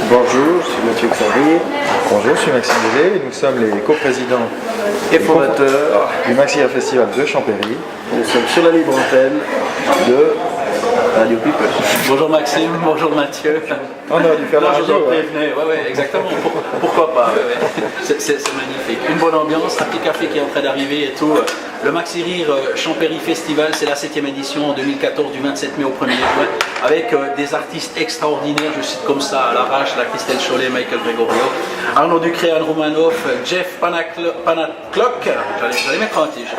Bonjour, je suis Mathieu Xavier. Bonjour, je suis Maxime Delay et nous sommes les coprésidents Et fondateur du Maxi-Rire Festival de Champéry. Nous sommes sur la libre antenne de Radio People. Bonjour Maxime, bonjour Mathieu. On a dû faire la Je vous radio. en prévenais. Ouais, exactement. Pourquoi pas. Ouais. C'est magnifique. Une bonne ambiance, un petit café qui est en train d'arriver et tout. Le Maxi Rire Champéry Festival, c'est la 7e édition en 2014 du 27 mai au 1er juin avec des artistes extraordinaires, je cite comme ça à l'arrache, la Christelle Chollet, Michael Gregorio, Arnaud Ducré, Anne Romanoff, Jeff Panacloc, j'allais mettre un tige.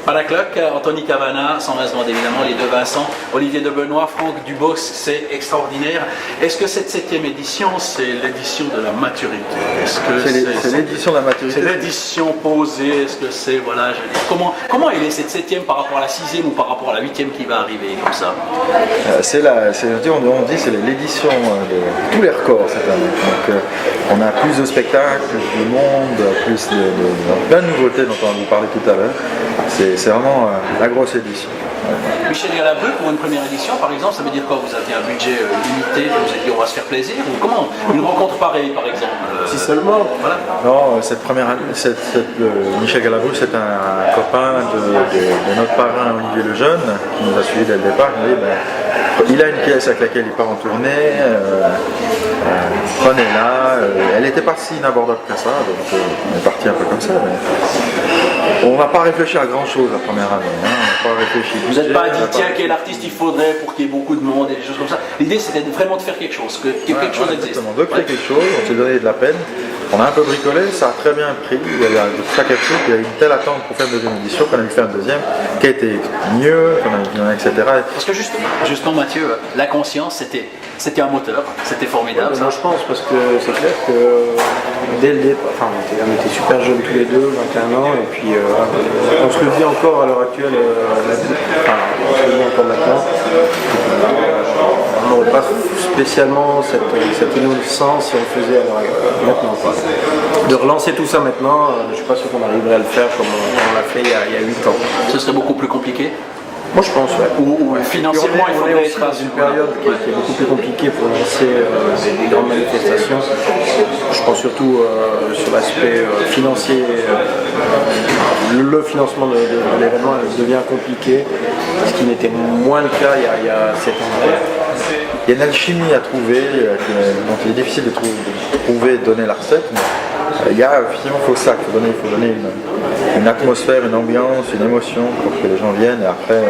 Panacloc, Anthony Cavana, sans raison évidemment, les deux Vincent, Olivier de Benoît, Franck Dubos, c'est extraordinaire. Est-ce que cette 7e édition, c'est l'édition de la maturité? C'est l'édition de la maturité. C'est l'édition posée, est-ce que c'est, voilà, je veux dire, comment elle est cette 7e par rapport à la 6e ou par rapport à la 8e qui va arriver, comme ça? On dit c'est l'édition de tous les records cette année. Donc on a plus de spectacles, plus de monde, plus de plein de nouveautés dont on va vous parler tout à l'heure. C'est vraiment la grosse édition. Michel Galabru, pour une première édition, par exemple, ça veut dire quoi? Vous aviez un budget limité, vous avez dit on va se faire plaisir? Ou comment? Une rencontre pareille, par exemple? Si seulement. Voilà. Non, cette première année, Michel Galabru, c'est un copain de notre parrain Olivier Lejeune, qui nous a suivis dès le départ. Il a une pièce avec laquelle il part en tournée, prenez-la. Elle n'était pas si inabordable que ça, donc on est parti un peu comme ça. Mais on n'a pas réfléchi à grand chose la première année. Hein. On n'a pas réfléchi. Vous n'êtes pas dit, tiens, quel artiste il faudrait pour qu'il y ait beaucoup de monde et des choses comme ça. L'idée, c'était vraiment de faire quelque chose, que quelque chose existe. Exactement, de créer quelque chose, on s'est donné de la peine. On a un peu bricolé, ça a très bien pris. Il y a eu quelque chose, il y a eu une telle attente pour faire une deuxième édition qu'on a dû faire une deuxième qui a été mieux, etc. Parce que justement, Mathieu, la conscience, c'était un moteur, c'était formidable. Moi je pense, parce que c'est clair que dès le départ, on était super jeunes tous les deux, 21 ans, et puis on se le dit encore à l'heure actuelle, on se le dit encore maintenant. On n'aurait pas spécialement cette innocence si on le faisait maintenant. De relancer tout ça maintenant, je ne suis pas sûr qu'on arriverait à le faire comme on l'a fait il y a 8 ans. Ce serait beaucoup plus compliqué? Moi je pense, ouais. Ou financièrement, il faudrait aussi dans une période qui est beaucoup plus compliquée pour lancer des grandes manifestations. Je pense surtout sur l'aspect financier. Le financement de l'événement devient compliqué, ce qui n'était moins le cas il y a 7 ans. Il y a une alchimie à trouver, donc il est difficile de trouver et de donner la recette. Mais il y a effectivement, il faut donner une atmosphère, une ambiance, une émotion pour que les gens viennent, et après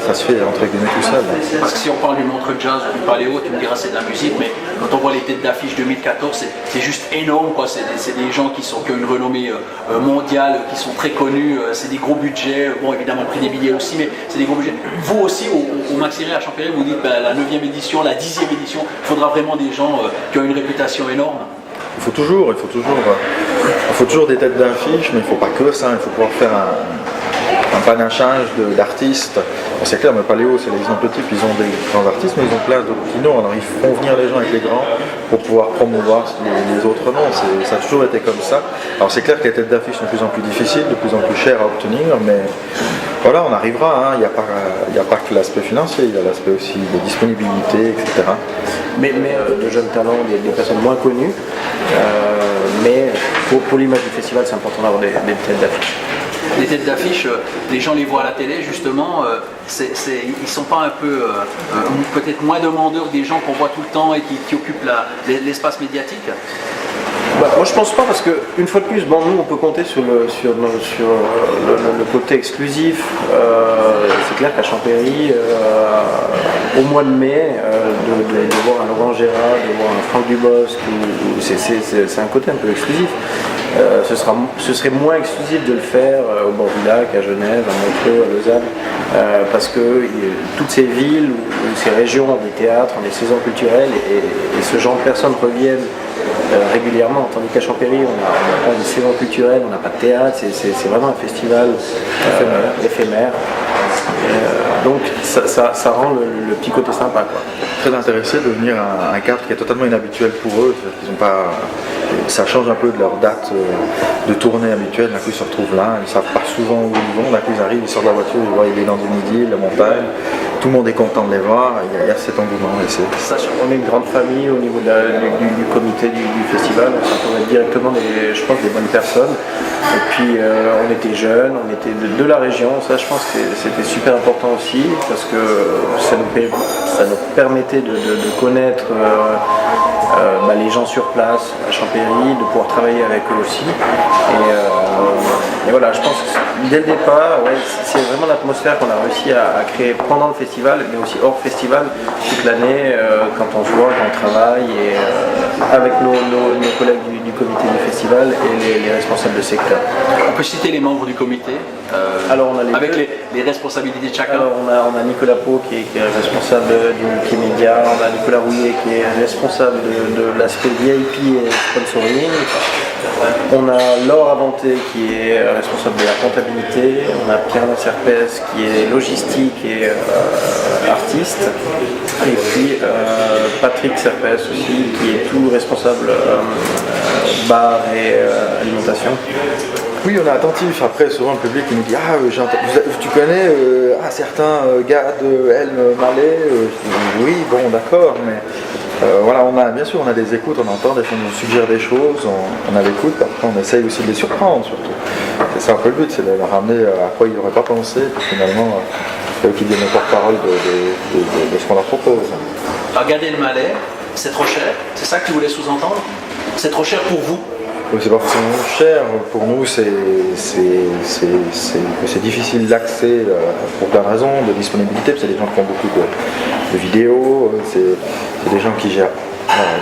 ça se fait entre guillemets tout seul. Parce que si on parle du Montreux Jazz ou du Paléo, tu me diras c'est de la musique, mais quand on voit les têtes d'affiche 2014, c'est juste énorme, quoi. C'est des gens qui ont une renommée mondiale, qui sont très connus, c'est des gros budgets, bon évidemment le prix des billets aussi, mais c'est des gros budgets. Vous aussi, au Maxi Rire à Champéry, vous dites la 9e édition, la 10e édition, il faudra vraiment des gens qui ont une réputation énorme. Il faut toujours des têtes d'affiche, mais il ne faut pas que ça, il faut pouvoir faire un panachage d'artistes. Bon, c'est clair, mais Paléo, c'est l'exemple type, ils ont des grands artistes, mais ils ont plein d'autres qui non. Alors ils font venir les gens avec les grands pour pouvoir promouvoir les autres noms. Ça a toujours été comme ça. Alors c'est clair que les têtes d'affiche sont de plus en plus difficiles, de plus en plus chères à obtenir, mais voilà, on arrivera. Hein. Il n'y a pas que l'aspect financier, il y a l'aspect aussi de disponibilité, etc. Mais de jeunes talents, des personnes moins connues, mais pour l'image du festival, c'est important d'avoir des têtes d'affiche. Les têtes d'affiche, les gens les voient à la télé justement, ils sont pas un peu peut-être moins demandeurs des gens qu'on voit tout le temps et qui occupent l'espace médiatique? Moi je pense pas, parce que une fois de plus, nous on peut compter sur le côté exclusif. C'est clair qu'à Champéry, au mois de mai, de voir un Laurent Gérard, de voir un Franck Dubosc, c'est un côté un peu exclusif. Ce serait moins exclusif de le faire au bord du lac, à Genève, à Montreux, à Lausanne, parce que toutes ces villes ou ces régions ont des théâtres, ont des saisons culturelles, et ce genre de personnes reviennent régulièrement, tandis qu'à Champéry on n'a pas de saison culturelle, on n'a pas de théâtre, c'est vraiment un festival éphémère. Donc ça rend le petit côté sympa, quoi. Très intéressé de venir à un cadre qui est totalement inhabituel pour eux. Ils ont pas, ça change un peu de leur date de tournée habituelle. D'un coup ils se retrouvent là, ils ne savent pas souvent où ils vont. D'un coup ils arrivent, ils sortent de la voiture, ils voient il est dans une idylle, la montagne. tout le monde est content de les voir, il y a cet engouement. Et on est une grande famille au niveau du comité du festival, on s'entendait directement je pense, des bonnes personnes. Et puis on était jeunes, on était de la région, ça je pense que c'était super important aussi parce que ça nous permettait de connaître les gens sur place à Champéry, de pouvoir travailler avec eux aussi. Et voilà, je pense que dès le départ, c'est vraiment l'atmosphère qu'on a réussi à créer pendant le festival, mais aussi hors festival, toute l'année, quand on se voit, quand on travaille, et avec nos collègues du comité du festival et les responsables de secteur. On peut citer les membres du comité, Alors, on a avec les responsabilités de chacun. Alors on a Nicolas Pau qui est responsable du multimédia, on a Nicolas Rouillet qui est responsable de l'aspect VIP et sponsoring, on a Laure Avanté qui est responsable de la comptabilité, on a Pierre Serpès qui est logistique et artiste, et puis Patrick Serpès aussi qui est tout responsable bar et alimentation. Oui, on est attentif. Après, souvent le public il nous dit tu connais certains gars de Helm Mallet oui, bon, d'accord, mais voilà, bien sûr, on a des écoutes, on entend des fois, on nous suggère des choses, on a l'écoute, après on essaye aussi de les surprendre surtout. C'est ça un peu le but, c'est de leur ramener à quoi ils n'auraient pas pensé, puis finalement, c'est eux qui deviennent le porte-parole de ce qu'on leur propose. Regardez le Malais, c'est trop cher, c'est ça que tu voulais sous-entendre? C'est trop cher pour vous? C'est pas forcément cher, pour nous c'est difficile d'accès pour plein de raisons, de disponibilité, c'est des gens qui font beaucoup de vidéos, c'est des gens qui gèrent,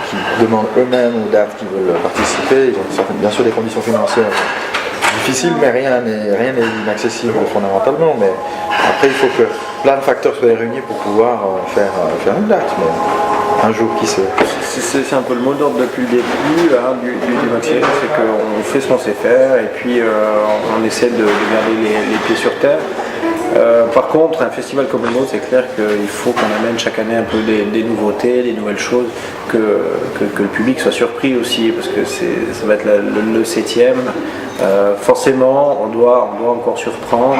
qui demandent eux-mêmes aux dates qui veulent participer, ils ont bien sûr des conditions financières difficiles, mais rien n'est inaccessible fondamentalement, mais après il faut que plein de facteurs soient réunis pour pouvoir faire une date. Mais un jour, qui sait. C'est un peu le mot d'ordre depuis le début du Maxime, c'est qu'on fait ce qu'on sait faire et puis on essaie de garder les pieds sur terre. Par contre, un festival comme le nôtre, c'est clair qu'il faut qu'on amène chaque année un peu des nouveautés, des nouvelles choses, que le public soit surpris aussi, parce que ça va être le 7e. Forcément, on doit encore surprendre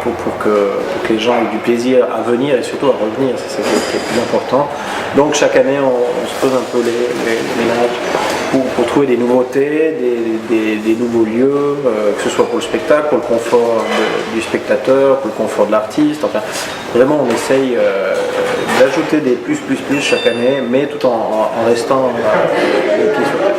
pour que les gens aient du plaisir à venir et surtout à revenir, c'est ça qui est le plus important. Donc chaque année, on se pose un peu les ménages pour trouver des nouveautés, des nouveaux lieux, que ce soit pour le spectacle, pour le confort du spectateur, pour le confort de l'artiste. Enfin, vraiment, on essaye d'ajouter des plus chaque année, mais tout en restant les pieds sur terre.